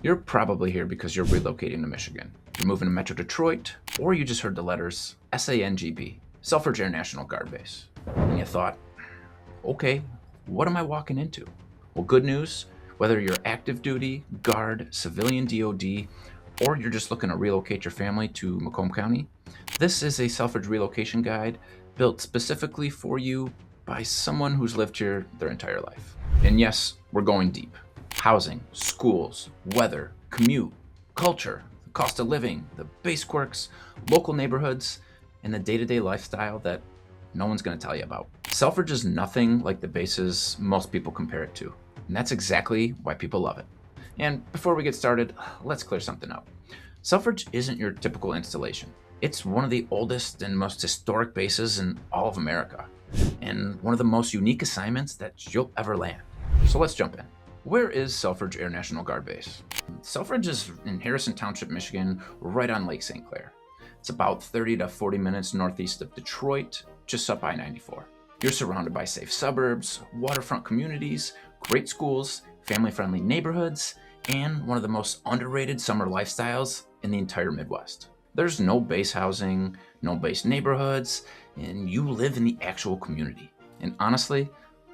You're probably here because you're relocating to Michigan. You're moving to Metro Detroit, or you just heard the letters SANGB, Selfridge International Guard Base. And you thought, okay, what am I walking into? Well, good news, whether you're active duty, guard, civilian DOD, or you're just looking to relocate your family to Macomb County, this is a Selfridge relocation guide built specifically for you by someone who's lived here their entire life. And yes, we're going deep. Housing, schools, weather, commute, culture, the cost of living, the base quirks, local neighborhoods, and the day-to-day lifestyle that no one's going to tell you about. Selfridge is nothing like the bases most people compare it to, and that's exactly why people love it. And before we get started, let's clear something up. Selfridge isn't your typical installation. It's one of the oldest and most historic bases in all of America, and one of the most unique assignments that you'll ever land. So let's jump in. Where is Selfridge Air National Guard Base? Selfridge is in Harrison Township, Michigan, right on Lake St. Clair. It's about 30 to 40 minutes northeast of Detroit, just up I-94. You're surrounded by safe suburbs, waterfront communities, great schools, family-friendly neighborhoods, and one of the most underrated summer lifestyles in the entire Midwest. There's no base housing, no base neighborhoods, and you live in the actual community. And honestly,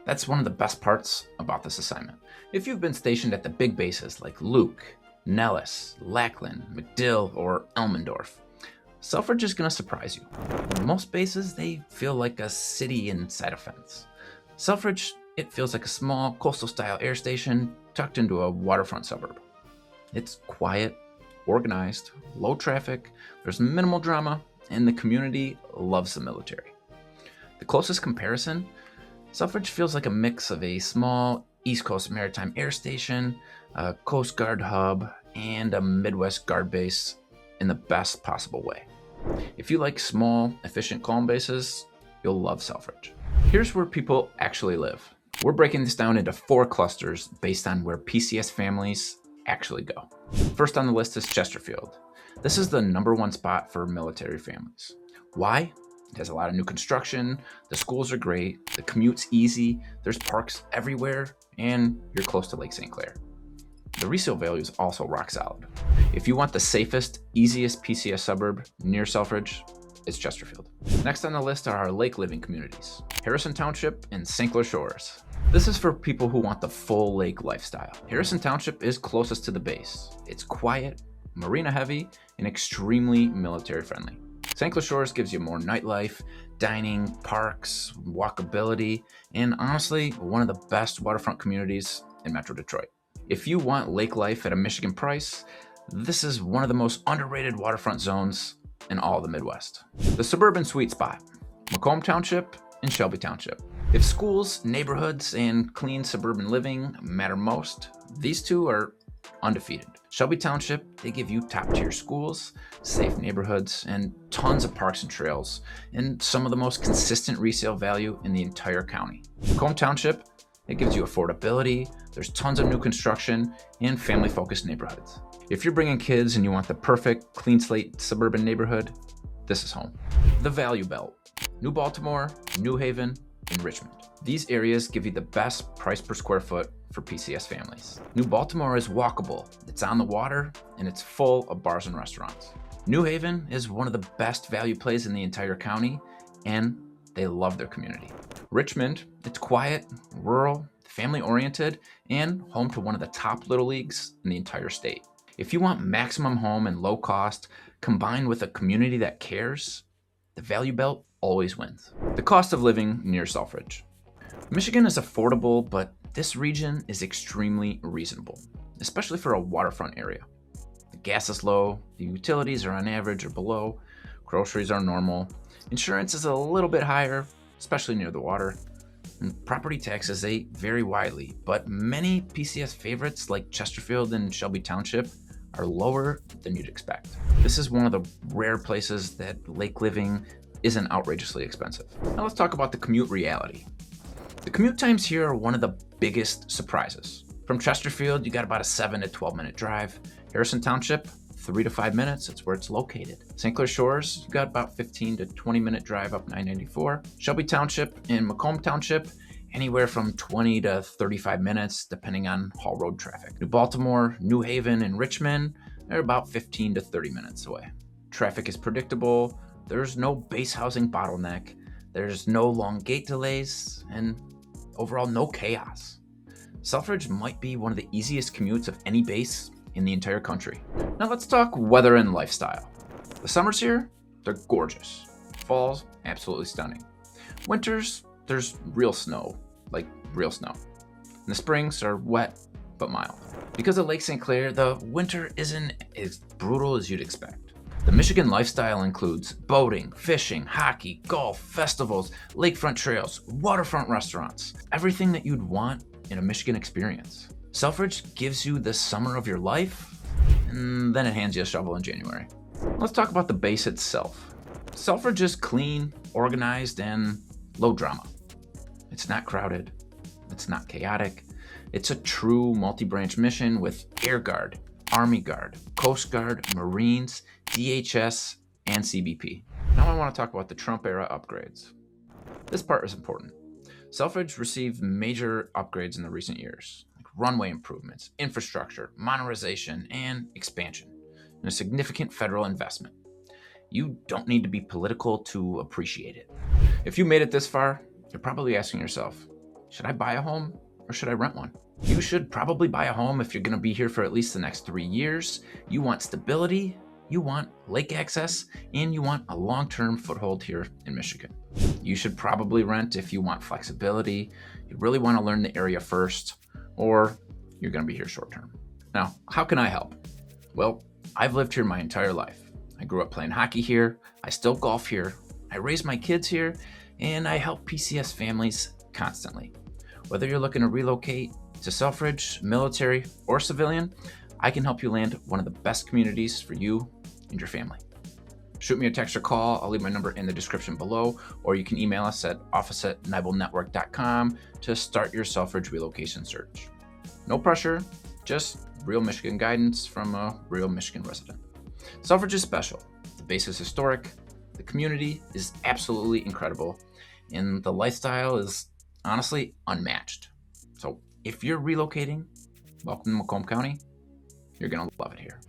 that's one of the best parts about this assignment. If you've been stationed at the big bases like Luke, Nellis, Lackland, MacDill, or Elmendorf, Selfridge is going to surprise you. Most bases, they feel like a city inside a fence. Selfridge, it feels like a small coastal-style air station tucked into a waterfront suburb. It's quiet, organized, low traffic, there's minimal drama, and the community loves the military. The closest comparison, Selfridge feels like a mix of a small East Coast maritime air station, a Coast Guard hub, and a Midwest Guard base in the best possible way. If you like small, efficient, calm bases, you'll love Selfridge. Here's where people actually live. We're breaking this down into 4 clusters based on where PCS families actually go. First on the list is Chesterfield. This is the #1 spot for military families. Why? It has a lot of new construction, the schools are great, the commute's easy, there's parks everywhere, and you're close to Lake St. Clair. The resale value is also rock solid. If you want the safest, easiest PCS suburb near Selfridge, it's Chesterfield. Next on the list are our lake living communities, Harrison Township and St. Clair Shores. This is for people who want the full lake lifestyle. Harrison Township is closest to the base. It's quiet, marina heavy, and extremely military friendly. St. Clair Shores gives you more nightlife, dining, parks, walkability, and honestly, one of the best waterfront communities in Metro Detroit. If you want lake life at a Michigan price, this is one of the most underrated waterfront zones in all of the Midwest. The suburban sweet spot, Macomb Township and Shelby Township. If schools, neighborhoods, and clean suburban living matter most, these two are undefeated. Shelby Township, they give you top-tier schools, safe neighborhoods, and tons of parks and trails, and some of the most consistent resale value in the entire county. Macomb Township, it gives you affordability, there's tons of new construction, and family-focused neighborhoods. If you're bringing kids and you want the perfect clean slate suburban neighborhood, this is home. The Value Belt, New Baltimore, New Haven, and Richmond. These areas give you the best price per square foot for PCS families. New Baltimore is walkable, it's on the water, and it's full of bars and restaurants. New Haven is one of the best value plays in the entire county, and they love their community. Richmond, it's quiet, rural, family-oriented, and home to one of the top little leagues in the entire state. If you want maximum home and low cost, combined with a community that cares, the Value Belt always wins. The cost of living near Selfridge. Michigan is affordable, but this region is extremely reasonable, especially for a waterfront area. The gas is low, the utilities are on average or below, groceries are normal, insurance is a little bit higher, especially near the water, and property taxes they vary widely, but many PCS favorites like Chesterfield and Shelby Township are lower than you'd expect. This is one of the rare places that lake living isn't outrageously expensive. Now let's talk about the commute reality. The commute times here are one of the biggest surprises. From Chesterfield, you got about a 7 to 12 minute drive. Harrison Township, 3 to 5 minutes, that's where it's located. St. Clair Shores, you got about 15 to 20 minute drive up 994. Shelby Township and Macomb Township, anywhere from 20 to 35 minutes, depending on haul road traffic. New Baltimore, New Haven, and Richmond, they're about 15 to 30 minutes away. Traffic is predictable, there's no base housing bottleneck, there's no long gate delays, and overall no chaos. Selfridge might be one of the easiest commutes of any base in the entire country. Now let's talk weather and lifestyle. The summers here, they're gorgeous. Falls, absolutely stunning. Winters, there's real snow, like real snow. And the springs are wet but mild. Because of Lake St. Clair, the winter isn't as brutal as you'd expect. The Michigan lifestyle includes boating, fishing, hockey, golf, festivals, lakefront trails, waterfront restaurants, everything that you'd want in a Michigan experience. Selfridge gives you the summer of your life, and then it hands you a shovel in January. Let's talk about the base itself. Selfridge is clean, organized, and low drama. It's not crowded. It's not chaotic. It's a true multi-branch mission with Air Guard, Army Guard, Coast Guard, Marines, DHS, and CBP. Now I want to talk about the Trump era upgrades. This part is important. Selfridge received major upgrades in the recent years, like runway improvements, infrastructure, modernization, and expansion, and a significant federal investment. You don't need to be political to appreciate it. If you made it this far, you're probably asking yourself, should I buy a home or should I rent one? You should probably buy a home if you're going to be here for at least the next 3 years. You want stability, you want lake access, and you want a long-term foothold here in Michigan. You should probably rent if you want flexibility, you really want to learn the area first, or you're going to be here short-term. Now, how can I help? Well, I've lived here my entire life. I grew up playing hockey here, I still golf here, I raised my kids here, and I help PCS families constantly. Whether you're looking to relocate to Selfridge, military, or civilian, I can help you land one of the best communities for you and your family. Shoot me a text or call. I'll leave my number in the description below, or you can email us at office@nibelnetwork.com to start your Selfridge relocation search. No pressure, just real Michigan guidance from a real Michigan resident. Selfridge is special. The base is historic, the community is absolutely incredible, and the lifestyle is honestly unmatched. So if you're relocating, welcome to Macomb County. You're going to love it here.